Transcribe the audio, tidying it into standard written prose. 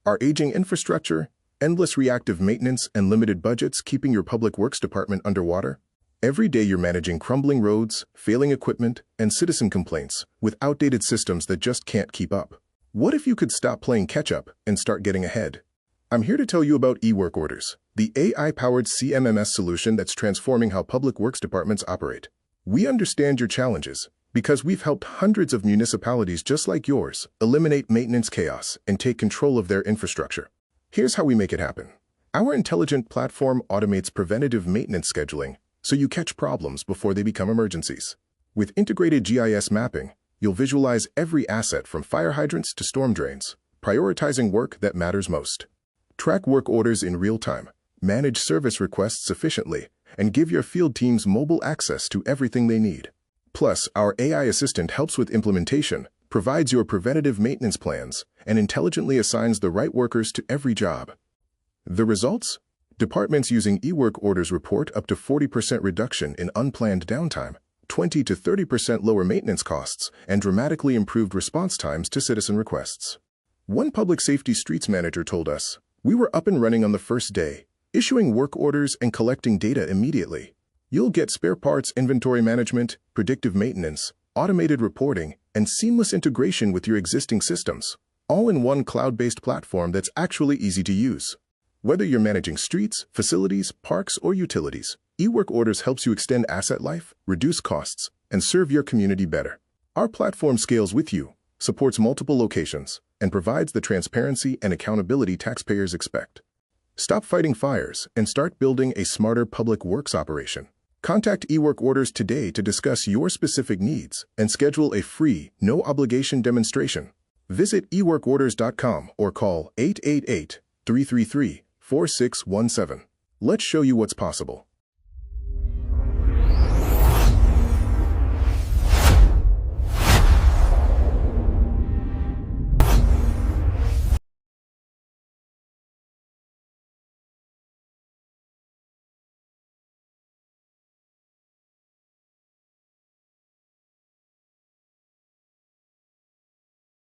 Our aging infrastructure, endless reactive maintenance, and limited budgets keeping your public works department underwater? Every day you're managing crumbling roads, failing equipment, and citizen complaints with outdated systems that just can't keep up. What if you could stop playing catch-up and start getting ahead? I'm here to tell you about eWorkOrders, the AI-powered CMMS solution that's transforming how public works departments operate. We understand your challenges because we've helped hundreds of municipalities just like yours eliminate maintenance chaos and take control of their infrastructure. Here's how we make it happen. Our intelligent platform automates preventative maintenance scheduling so you catch problems before they become emergencies. With integrated GIS mapping, you'll visualize every asset from fire hydrants to storm drains, prioritizing work that matters most. Track work orders in real time, manage service requests efficiently, and give your field teams mobile access to everything they need. Plus, our AI assistant helps with implementation, provides your preventative maintenance plans, and intelligently assigns the right workers to every job. The results? Departments using eWorkOrders report up to 40% reduction in unplanned downtime, 20 to 30% lower maintenance costs, and dramatically improved response times to citizen requests. One public safety streets manager told us, "We were up and running on the first day, issuing work orders and collecting data immediately. You'll get spare parts inventory management, predictive maintenance, automated reporting, and seamless integration with your existing systems, all in one cloud-based platform that's actually easy to use." Whether you're managing streets, facilities, parks, or utilities, eWorkOrders helps you extend asset life, reduce costs, and serve your community better. Our platform scales with you, supports multiple locations, and provides the transparency and accountability taxpayers expect. Stop fighting fires and start building a smarter public works operation. Contact eWorkOrders today to discuss your specific needs and schedule a free, no-obligation demonstration. Visit eWorkOrders.com or call 888-333-4617. Let's show you what's possible.